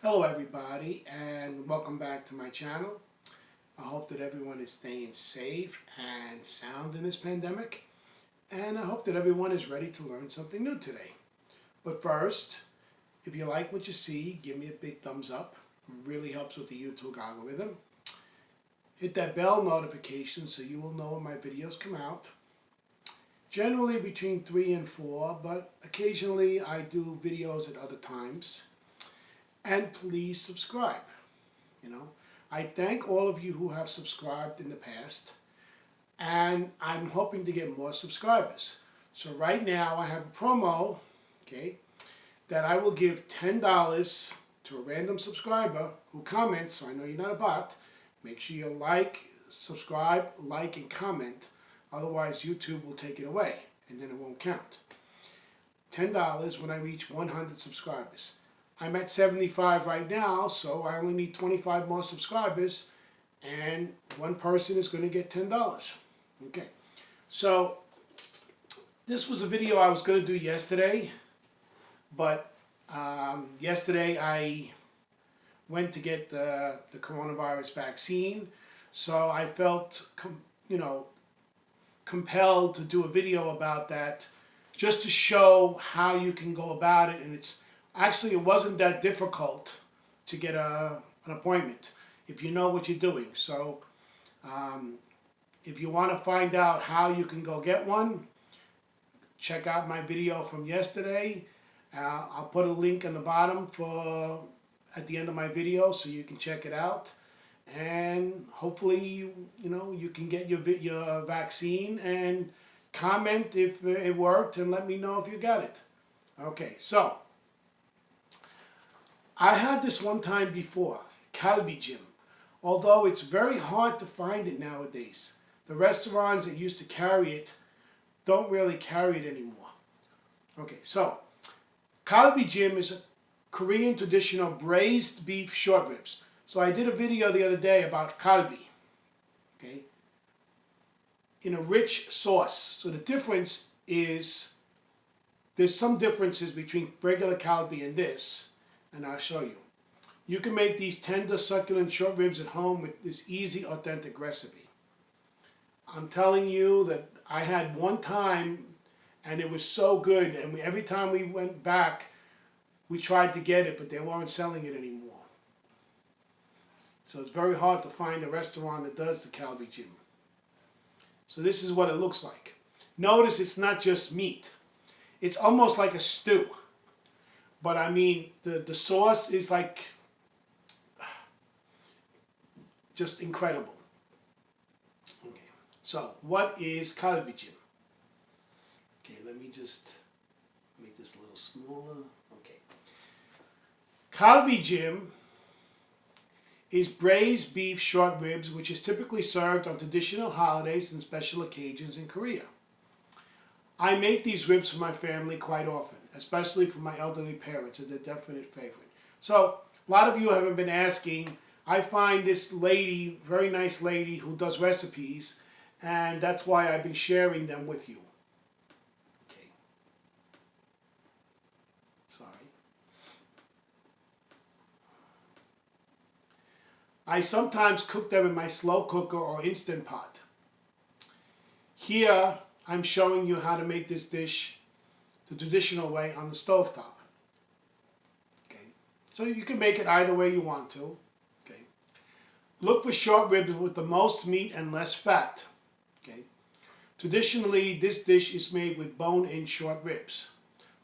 Hello everybody and welcome back to my channel. I hope that everyone is staying safe and sound in this pandemic, and I hope that everyone is ready to learn something new today. But first, if you like what you see, give me a big thumbs up. It really helps with the YouTube algorithm. Hit that bell notification so you will know when my videos come out. Generally between 3 and 4, but occasionally I do videos at other times. And please subscribe. I thank all of you who have subscribed in the past, and I'm hoping to get more subscribers. So right now I have a promo, that I will give $10 to a random subscriber who comments, so I know you're not a bot. Make sure you subscribe, like, and comment. Otherwise YouTube will take it away, and then it won't count. $10 when I reach 100 subscribers. I'm at 75 right now, so I only need 25 more subscribers, and one person is going to get $10. Okay, so this was a video I was going to do yesterday, but yesterday I went to get the coronavirus vaccine, so I felt compelled to do a video about that, just to show how you can go about it. And it wasn't that difficult to get an appointment if you know what you're doing. So if you want to find out how you can go get one, check out my video from yesterday. I'll put a link in the bottom at the end of my video so you can check it out. And hopefully, you can get your vaccine, and comment if it worked and let me know if you got it. Okay, so I had this one time before, Kalbijjim, although it's very hard to find it nowadays. The restaurants that used to carry it don't really carry it anymore. Okay, so Kalbijjim is a Korean traditional braised beef short ribs. So I did a video the other day about kalbi, in a rich sauce. So the difference is, there's some differences between regular kalbi and this, and I'll show you. You can make these tender, succulent short ribs at home with this easy, authentic recipe. I'm telling you that I had one time, and it was so good, and every time we went back, we tried to get it, but they weren't selling it anymore. So it's very hard to find a restaurant that does the Kalbijjim. So this is what it looks like. Notice it's not just meat. It's almost like a stew. But I mean, the sauce is like just incredible. Okay, so what is Kalbijjim? Okay, let me just make this a little smaller. Okay. Kalbijjim is braised beef short ribs, which is typically served on traditional holidays and special occasions in Korea. I make these ribs for my family quite often, especially for my elderly parents. It's a definite favorite. So, a lot of you have been asking. I find this lady, very nice lady, who does recipes, and that's why I've been sharing them with you. Okay. Sorry. I sometimes cook them in my slow cooker or Instant Pot. Here, I'm showing you how to make this dish the traditional way on the stovetop. Okay, so you can make it either way you want to. Okay, look for short ribs with the most meat and less fat. Okay, traditionally this dish is made with bone-in short ribs.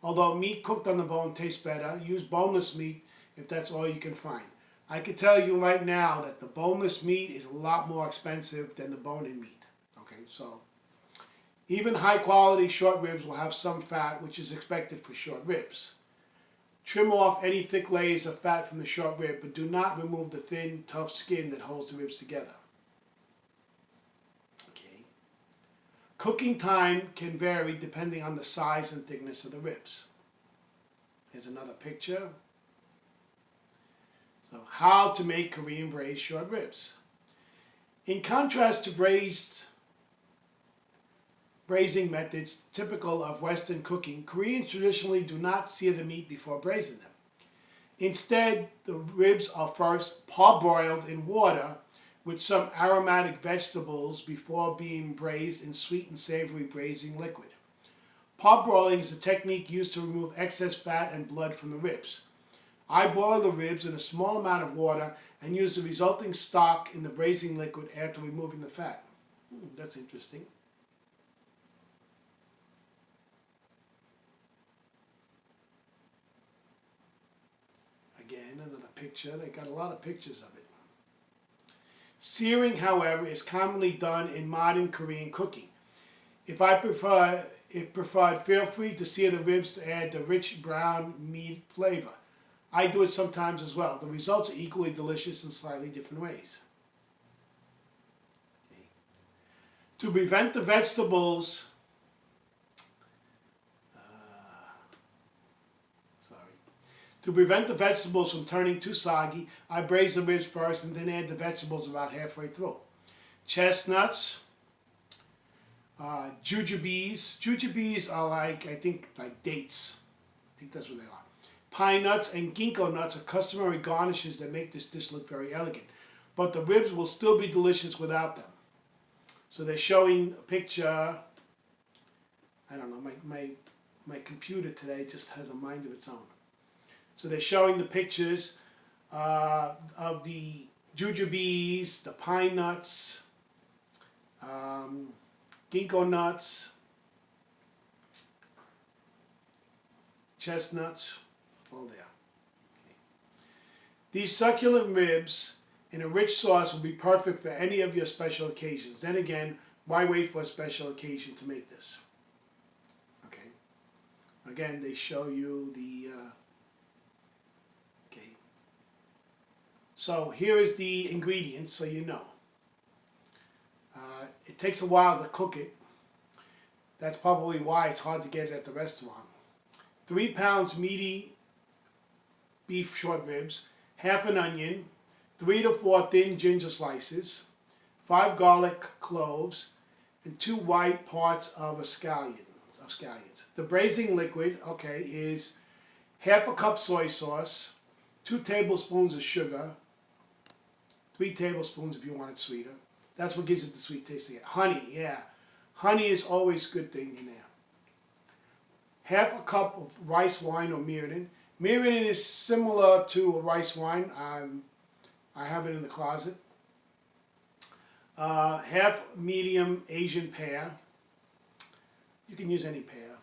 Although meat cooked on the bone tastes better, use boneless meat if that's all you can find. I can tell you right now that the boneless meat is a lot more expensive than the bone-in meat. Okay, so even high-quality short ribs will have some fat, which is expected for short ribs. Trim off any thick layers of fat from the short rib, but do not remove the thin, tough skin that holds the ribs together. Okay. Cooking time can vary depending on the size and thickness of the ribs. Here's another picture. So, how to make Korean braised short ribs. In contrast to braising methods typical of Western cooking, Koreans traditionally do not sear the meat before braising them. Instead, the ribs are first parboiled in water with some aromatic vegetables before being braised in sweet and savory braising liquid. Parboiling is a technique used to remove excess fat and blood from the ribs. I boil the ribs in a small amount of water and use the resulting stock in the braising liquid after removing the fat. That's interesting. Again, another picture. They got a lot of pictures of it. Searing, however, is commonly done in modern Korean cooking. If preferred, feel free to sear the ribs to add the rich brown meat flavor. I do it sometimes as well. The results are equally delicious in slightly different ways. Okay. To prevent the vegetables, from turning too soggy, I braise the ribs first and then add the vegetables about halfway through. Chestnuts, jujubes. Jujubes are like dates. I think that's what they are. Pine nuts and ginkgo nuts are customary garnishes that make this dish look very elegant. But the ribs will still be delicious without them. So they're showing a picture. I don't know, my computer today just has a mind of its own. So they're showing the pictures of the jujubes, the pine nuts, ginkgo nuts, chestnuts, all there. Okay. These succulent ribs in a rich sauce will be perfect for any of your special occasions. Then again, why wait for a special occasion to make this? Okay. Again, they show you the... okay. So here is the ingredients so you know. It takes a while to cook it. That's probably why it's hard to get it at the restaurant. 3 pounds meaty beef short ribs, half an onion, 3 to 4 thin ginger slices, 5 garlic cloves, and 2 white parts of scallions. The braising liquid, okay, is half a cup soy sauce, 2 tablespoons of sugar, 3 tablespoons if you want it sweeter. That's what gives it the sweet taste again. Honey, yeah. Honey is always a good thing in there. Half a cup of rice wine or mirin. Mirin is similar to a rice wine. I have it in the closet. Half medium Asian pear. You can use any pear.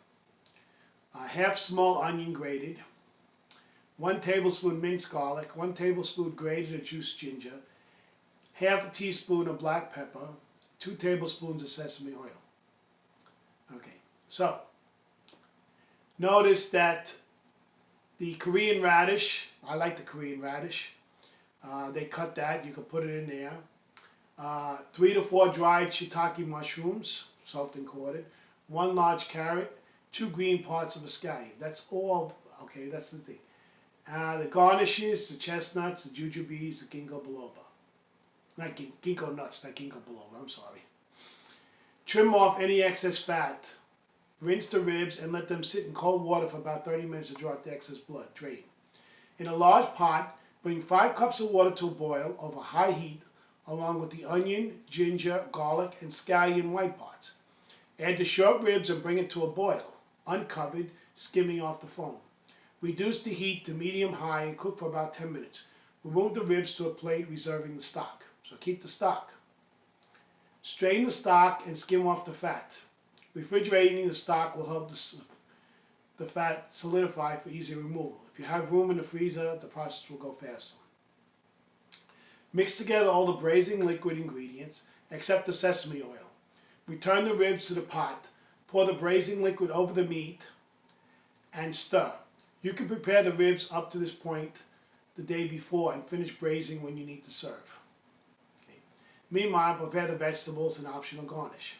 Half small onion grated. 1 tablespoon minced garlic. 1 tablespoon grated or juiced ginger. Half a teaspoon of black pepper. 2 tablespoons of sesame oil. Okay, so notice that the Korean radish, I like the Korean radish. They cut that, you can put it in there. 3 to 4 dried shiitake mushrooms, salt and quartered. 1 large carrot, 2 green parts of a scallion. That's all, okay, that's the thing. The garnishes, the chestnuts, the jujubes, the ginkgo biloba. Not ginkgo nuts, not ginkgo biloba, I'm sorry. Trim off any excess fat. Rinse the ribs and let them sit in cold water for about 30 minutes to draw out the excess blood. Drain. In a large pot, bring 5 cups of water to a boil over high heat along with the onion, ginger, garlic, and scallion white parts. Add the short ribs and bring it to a boil, uncovered, skimming off the foam. Reduce the heat to medium-high and cook for about 10 minutes. Remove the ribs to a plate, reserving the stock. So keep the stock. Strain the stock and skim off the fat. Refrigerating the stock will help the fat solidify for easy removal. If you have room in the freezer, the process will go faster. Mix together all the braising liquid ingredients, except the sesame oil. Return the ribs to the pot. Pour the braising liquid over the meat and stir. You can prepare the ribs up to this point the day before and finish braising when you need to serve. Okay. Meanwhile, prepare the vegetables and optional garnish.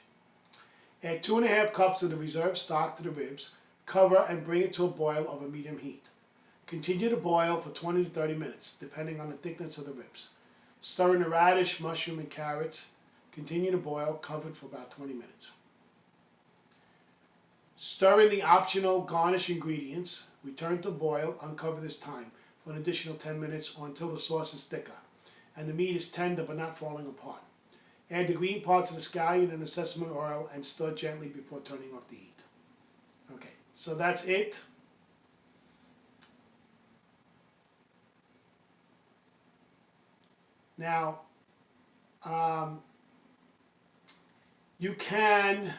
Add 2½ cups of the reserved stock to the ribs, cover and bring it to a boil over medium heat. Continue to boil for 20 to 30 minutes, depending on the thickness of the ribs. Stir in the radish, mushroom, and carrots. Continue to boil, covered for about 20 minutes. Stir in the optional garnish ingredients. Return to boil, uncover this time. for an additional 10 minutes or until the sauce is thicker and the meat is tender but not falling apart. Add the green parts of the scallion and the sesame oil and stir gently before turning off the heat. Okay, so that's it. Now, you can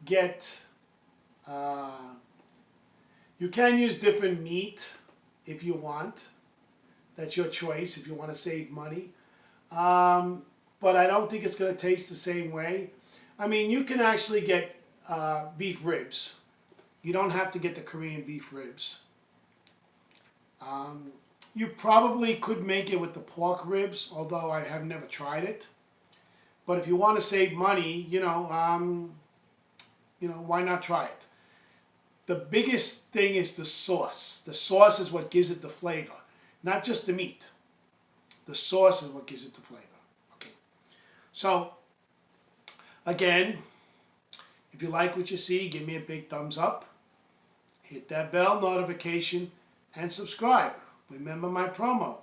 get, you can use different meat if you want. That's your choice if you want to save money. But I don't think it's going to taste the same way. I mean, you can actually get beef ribs. You don't have to get the Korean beef ribs. You probably could make it with the pork ribs, although I have never tried it. But if you want to save money, why not try it? The biggest thing is the sauce. The sauce is what gives it the flavor, not just the meat. The sauce is what gives it the flavor. Okay. So, again, if you like what you see, give me a big thumbs up. Hit that bell notification and subscribe. Remember my promo.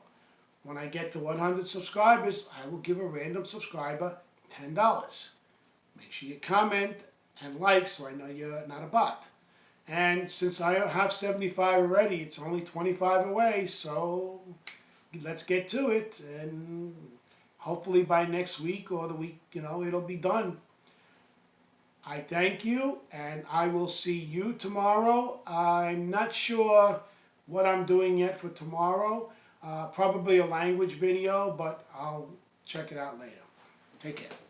When I get to 100 subscribers, I will give a random subscriber $10. Make sure you comment and like so I know you're not a bot. And since I have 75 already, it's only 25 away, so let's get to it. And hopefully by next week or the week, it'll be done. I thank you, and I will see you tomorrow. I'm not sure what I'm doing yet for tomorrow. Probably a language video, but I'll check it out later. Take care.